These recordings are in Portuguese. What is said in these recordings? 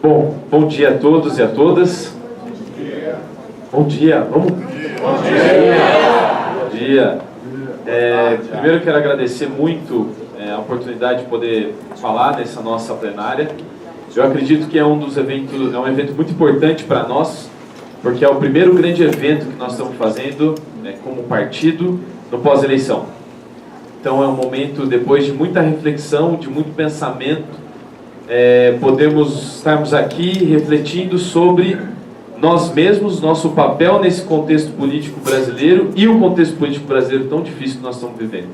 Bom dia a todos e a todas. Bom dia, vamos? Bom dia. Primeiro eu quero agradecer muito a oportunidade de poder falar nessa nossa plenária. Eu acredito que é um evento muito importante para nós, porque é o primeiro grande evento que nós estamos fazendo como partido no pós-eleição. Então é um momento, depois de muita reflexão, de muito pensamento, podemos estarmos aqui refletindo sobre nós mesmos, nosso papel nesse contexto político brasileiro e o contexto político brasileiro tão difícil que nós estamos vivendo.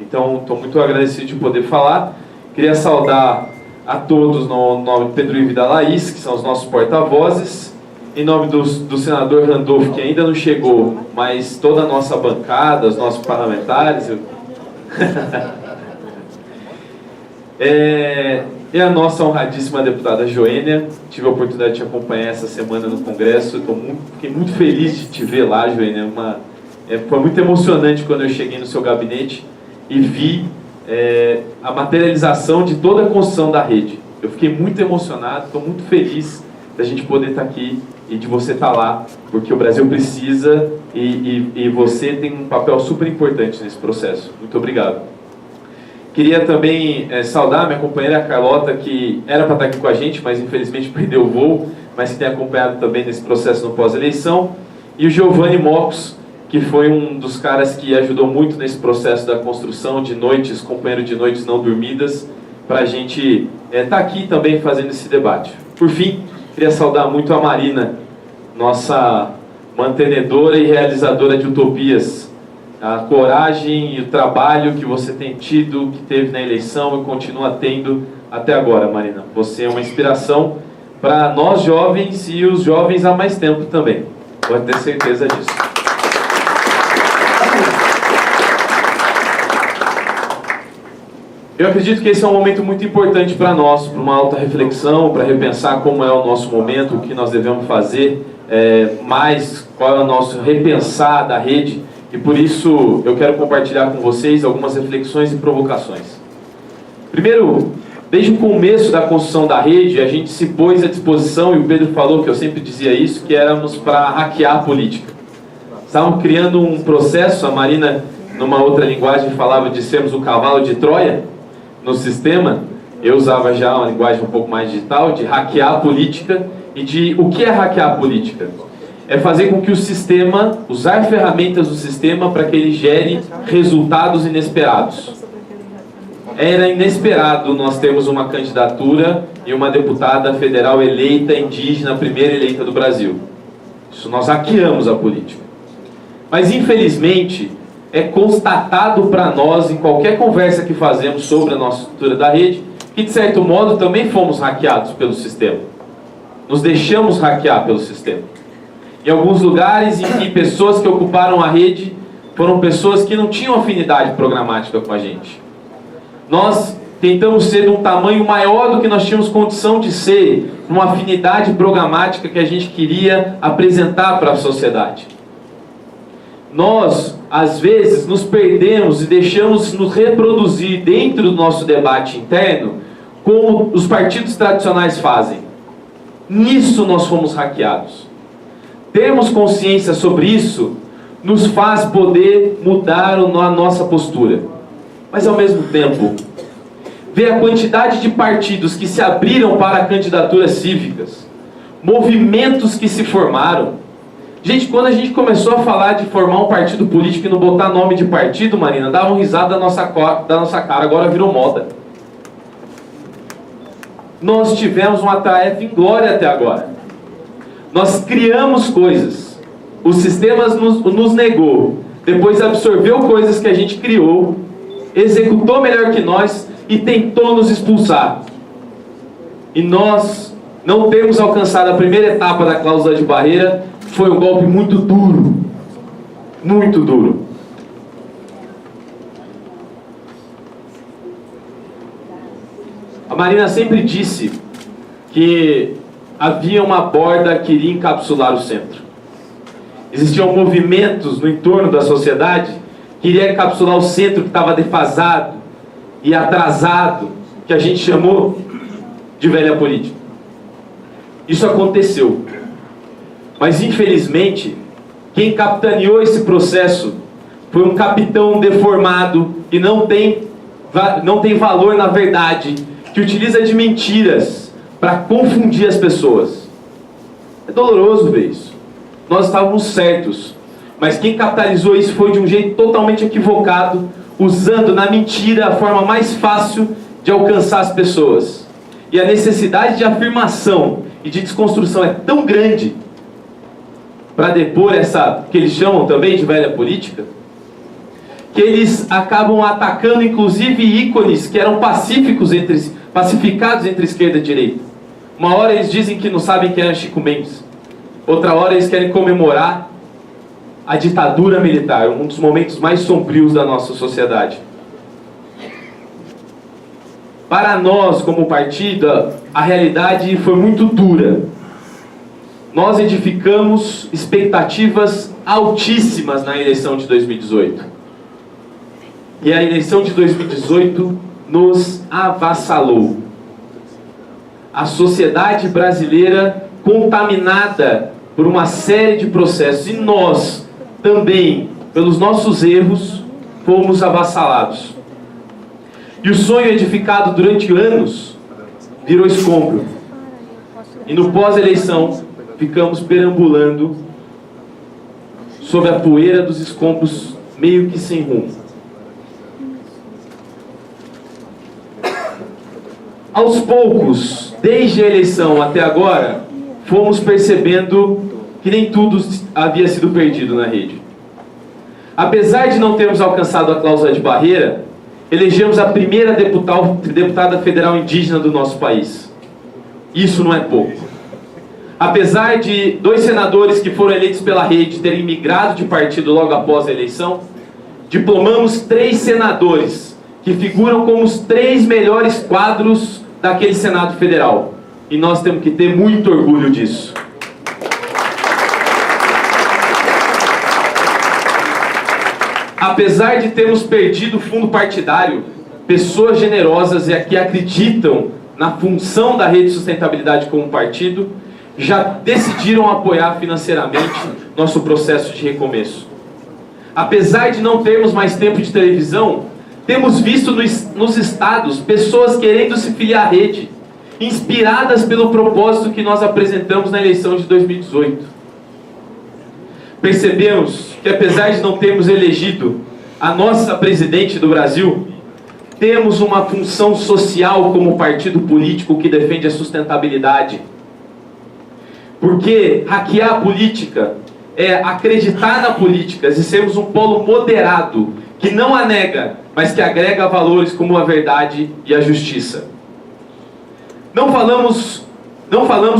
Então, estou muito agradecido de poder falar. Queria saudar a todos no nome de Pedro Ivo e da Laís, que são os nossos porta-vozes, em nome do senador Randolfo, que ainda não chegou, mas toda a nossa bancada, os nossos parlamentares. E a nossa honradíssima deputada Joênia. Tive a oportunidade de te acompanhar essa semana no Congresso. Fiquei muito feliz de te ver lá, Joênia. Foi muito emocionante quando eu cheguei no seu gabinete e vi a materialização de toda a construção da rede. Eu fiquei muito emocionado, estou muito feliz da gente poder estar aqui e de você estar lá, porque o Brasil precisa e você tem um papel super importante nesse processo. Muito obrigado. Queria também saudar minha companheira Carlota, que era para estar aqui com a gente, mas infelizmente perdeu o voo, mas que tem acompanhado também nesse processo no pós-eleição. E o Giovanni Mocos, que foi um dos caras que ajudou muito nesse processo da construção de noites, companheiro de noites não dormidas, para a gente estar aqui também fazendo esse debate. Por fim, queria saudar muito a Marina, nossa mantenedora e realizadora de utopias. A coragem e o trabalho que você tem tido, que teve na eleição e continua tendo até agora, Marina. Você é uma inspiração para nós jovens e os jovens há mais tempo também. Pode ter certeza disso. Eu acredito que esse é um momento muito importante para nós, para uma alta reflexão, para repensar como é o nosso momento, o que nós devemos fazer, qual é o nosso repensar da rede. E por isso eu quero compartilhar com vocês algumas reflexões e provocações. Primeiro, desde o começo da construção da rede, a gente se pôs à disposição, e o Pedro falou que eu sempre dizia isso, que éramos para hackear a política. Estavam criando um processo, a Marina, numa outra linguagem, falava de sermos o cavalo de Troia no sistema. Eu usava já uma linguagem um pouco mais digital, de hackear a política. E o que é hackear a política? É fazer com que o sistema, usar ferramentas do sistema para que ele gere resultados inesperados. Era inesperado nós termos uma candidatura e uma deputada federal eleita indígena, a primeira eleita do Brasil. Isso nós hackeamos a política. Mas infelizmente é constatado para nós, em qualquer conversa que fazemos sobre a nossa estrutura da rede, que de certo modo também fomos hackeados pelo sistema. Nos deixamos hackear pelo sistema. Em alguns lugares em que pessoas que ocuparam a rede foram pessoas que não tinham afinidade programática com a gente. Nós tentamos ser de um tamanho maior do que nós tínhamos condição de ser, numa afinidade programática que a gente queria apresentar para a sociedade. Nós, às vezes, nos perdemos e deixamos nos reproduzir dentro do nosso debate interno como os partidos tradicionais fazem. Nisso nós fomos hackeados. Termos consciência sobre isso nos faz poder mudar a nossa postura. Mas ao mesmo tempo, ver a quantidade de partidos que se abriram para candidaturas cívicas, movimentos que se formaram. Gente, quando a gente começou a falar de formar um partido político e não botar nome de partido, Marina, davam risada da nossa cara, agora virou moda. Nós tivemos uma tarefa inglória até agora. Nós criamos coisas, o sistema nos negou, depois absorveu coisas que a gente criou, executou melhor que nós e tentou nos expulsar. E nós não temos alcançado a primeira etapa da cláusula de barreira. Foi um golpe muito duro, muito duro. A Marina sempre disse que havia uma borda que iria encapsular o centro. Existiam movimentos no entorno da sociedade que iria encapsular o centro que estava defasado e atrasado, que a gente chamou de velha política. Isso aconteceu. Mas, infelizmente, quem capitaneou esse processo foi um capitão deformado que não tem valor na verdade, que utiliza de mentiras para confundir as pessoas. É doloroso ver isso. Nós estávamos certos, mas quem capitalizou isso foi de um jeito totalmente equivocado, usando na mentira a forma mais fácil de alcançar as pessoas. E a necessidade de afirmação e de desconstrução é tão grande para depor essa, que eles chamam também de velha política, que eles acabam atacando inclusive ícones que eram pacificados entre esquerda e direita. Uma hora eles dizem que não sabem quem era Chico Mendes, outra hora eles querem comemorar a ditadura militar, um dos momentos mais sombrios da nossa sociedade. Para nós, como partido, a realidade foi muito dura. Nós edificamos expectativas altíssimas na eleição de 2018. E a eleição de 2018 nos avassalou. A sociedade brasileira contaminada por uma série de processos. E nós, também, pelos nossos erros, fomos avassalados. E o sonho edificado durante anos virou escombro. E no pós-eleição, ficamos perambulando sob a poeira dos escombros, meio que sem rumo. Aos poucos, desde a eleição até agora, fomos percebendo que nem tudo havia sido perdido na rede. Apesar de não termos alcançado a cláusula de barreira, elegemos a primeira deputada federal indígena do nosso país. Isso não é pouco. Apesar de 2 senadores que foram eleitos pela rede terem migrado de partido logo após a eleição, diplomamos 3 senadores que figuram como os 3 melhores quadros daquele Senado Federal. E nós temos que ter muito orgulho disso. Apesar de termos perdido o fundo partidário, pessoas generosas e que acreditam na função da Rede Sustentabilidade como partido, já decidiram apoiar financeiramente nosso processo de recomeço. Apesar de não termos mais tempo de televisão, temos visto nos estados pessoas querendo se filiar à rede, inspiradas pelo propósito que nós apresentamos na eleição de 2018. Percebemos que, apesar de não termos elegido a nossa presidente do Brasil, temos uma função social como partido político que defende a sustentabilidade. Porque hackear a política é acreditar na política e sermos um polo moderado, que não a nega, mas que agrega valores como a verdade e a justiça. Não falamos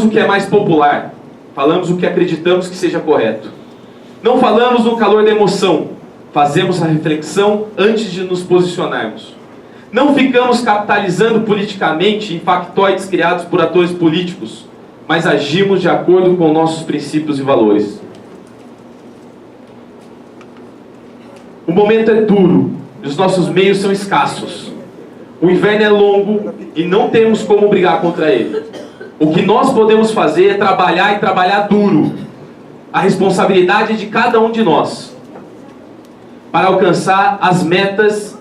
o que é mais popular, falamos o que acreditamos que seja correto. Não falamos no calor da emoção, fazemos a reflexão antes de nos posicionarmos. Não ficamos capitalizando politicamente em factoides criados por atores políticos, mas agimos de acordo com nossos princípios e valores. O momento é duro e os nossos meios são escassos. O inverno é longo e não temos como brigar contra ele. O que nós podemos fazer é trabalhar e trabalhar duro. A responsabilidade é de cada um de nós para alcançar as metas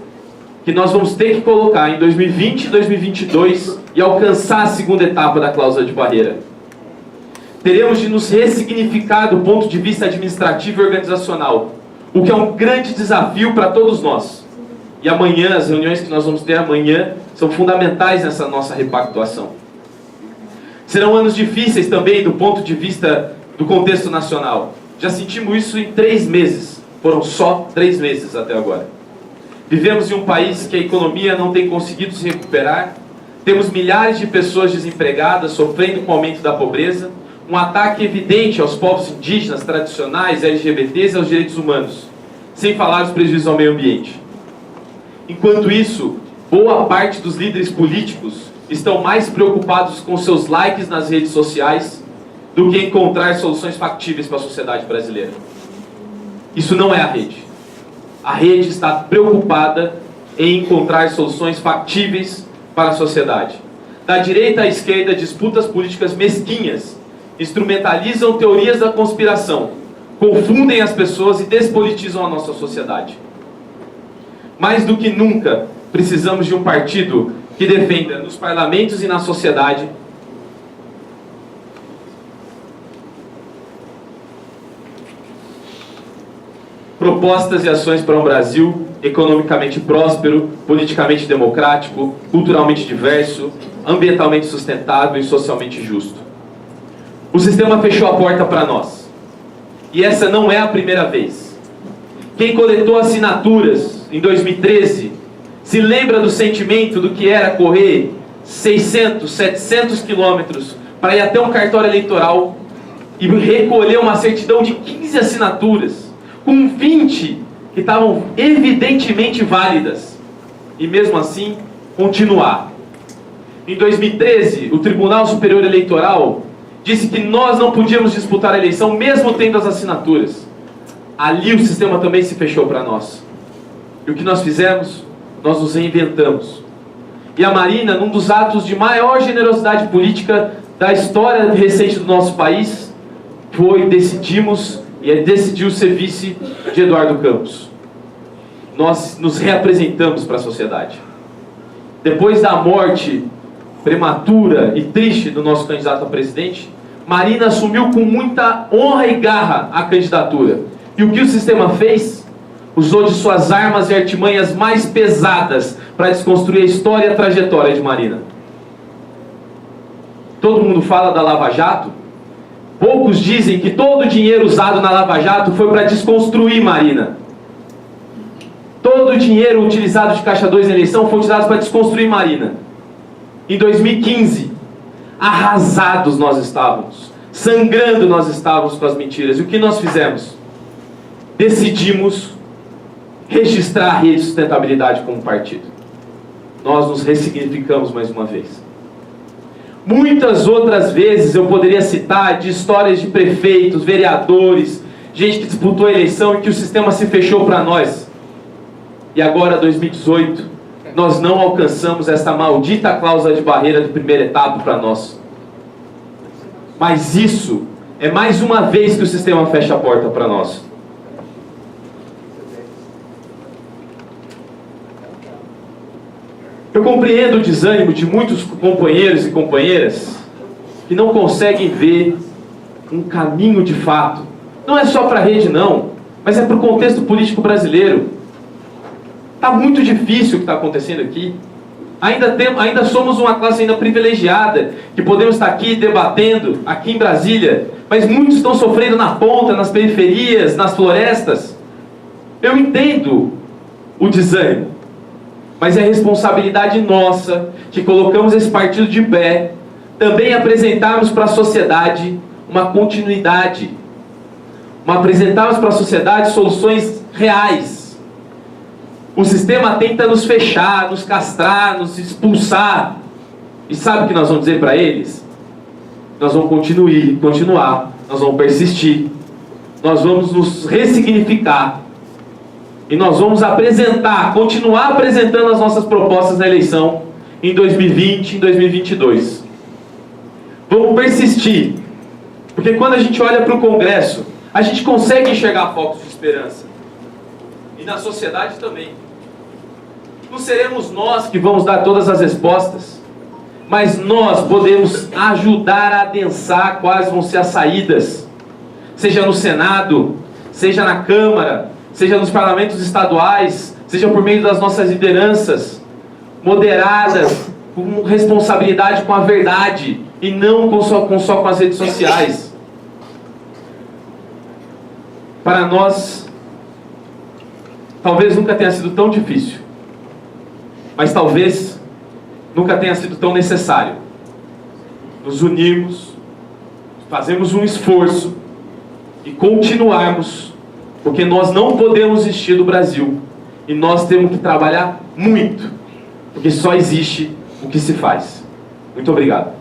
que nós vamos ter que colocar em 2020 e 2022 e alcançar a segunda etapa da cláusula de barreira. Teremos de nos ressignificar do ponto de vista administrativo e organizacional, o que é um grande desafio para todos nós. E amanhã, as reuniões que nós vamos ter amanhã são fundamentais nessa nossa repactuação. Serão anos difíceis também do ponto de vista do contexto nacional. Já sentimos isso em 3 meses. Foram só 3 meses até agora. Vivemos em um país que a economia não tem conseguido se recuperar. Temos milhares de pessoas desempregadas, sofrendo com o aumento da pobreza. Um ataque evidente aos povos indígenas, tradicionais, LGBTs e aos direitos humanos. Sem falar dos prejuízos ao meio ambiente. Enquanto isso, boa parte dos líderes políticos estão mais preocupados com seus likes nas redes sociais do que encontrar soluções factíveis para a sociedade brasileira. Isso não é a rede. A rede está preocupada em encontrar soluções factíveis para a sociedade. Da direita à esquerda, disputas políticas mesquinhas instrumentalizam teorias da conspiração, confundem as pessoas e despolitizam a nossa sociedade. Mais do que nunca, precisamos de um partido que defenda nos parlamentos e na sociedade propostas e ações para um Brasil economicamente próspero, politicamente democrático, culturalmente diverso, ambientalmente sustentável e socialmente justo. O sistema fechou a porta para nós. E essa não é a primeira vez. Quem coletou assinaturas em 2013 se lembra do sentimento do que era correr 600, 700 quilômetros para ir até um cartório eleitoral e recolher uma certidão de 15 assinaturas, com 20 que estavam evidentemente válidas, e mesmo assim continuar. Em 2013, o Tribunal Superior Eleitoral disse que nós não podíamos disputar a eleição mesmo tendo as assinaturas. Ali o sistema também se fechou para nós. E o que nós fizemos? Nós nos reinventamos. E a Marina, num dos atos de maior generosidade política da história recente do nosso país, decidiu ser vice de Eduardo Campos. Nós nos reapresentamos para a sociedade. Depois da morte prematura e triste do nosso candidato a presidente, Marina assumiu com muita honra e garra a candidatura. E o que o sistema fez? Usou de suas armas e artimanhas mais pesadas para desconstruir a história e a trajetória de Marina. Todo mundo fala da Lava Jato. Poucos dizem que todo o dinheiro usado na Lava Jato foi para desconstruir Marina. Todo o dinheiro utilizado de Caixa 2 na eleição foi utilizado para desconstruir Marina. Em 2015, arrasados nós estávamos, sangrando nós estávamos com as mentiras. E o que nós fizemos? Decidimos registrar a Rede de Sustentabilidade como partido. Nós nos ressignificamos mais uma vez. Muitas outras vezes eu poderia citar de histórias de prefeitos, vereadores, gente que disputou a eleição e que o sistema se fechou para nós. E agora, 2018, nós não alcançamos essa maldita cláusula de barreira de primeira etapa para nós. Mas isso é mais uma vez que o sistema fecha a porta para nós. Eu compreendo o desânimo de muitos companheiros e companheiras que não conseguem ver um caminho de fato. Não é só para a rede não, mas é para o contexto político brasileiro. Está muito difícil o que está acontecendo aqui. Ainda somos uma classe ainda privilegiada, que podemos estar aqui debatendo, aqui em Brasília, mas muitos estão sofrendo na ponta, nas periferias, nas florestas. Eu entendo o desânimo, mas é responsabilidade nossa, que colocamos esse partido de pé, também apresentarmos para a sociedade uma continuidade, apresentarmos para a sociedade soluções reais. O sistema tenta nos fechar, nos castrar, nos expulsar. E sabe o que nós vamos dizer para eles? Nós vamos continuar, nós vamos persistir, nós vamos nos ressignificar. E nós vamos continuar apresentando as nossas propostas na eleição em 2020 e em 2022. Vamos persistir. Porque quando a gente olha para o Congresso, a gente consegue enxergar focos de esperança. E na sociedade também. Não seremos nós que vamos dar todas as respostas, mas nós podemos ajudar a adensar quais vão ser as saídas, seja no Senado, seja na Câmara, seja nos parlamentos estaduais, seja por meio das nossas lideranças, moderadas, com responsabilidade com a verdade, e não só com as redes sociais. Para nós, talvez nunca tenha sido tão difícil, mas talvez nunca tenha sido tão necessário nos unirmos, fazermos um esforço e continuarmos, porque nós não podemos desistir do Brasil e nós temos que trabalhar muito, porque só existe o que se faz. Muito obrigado.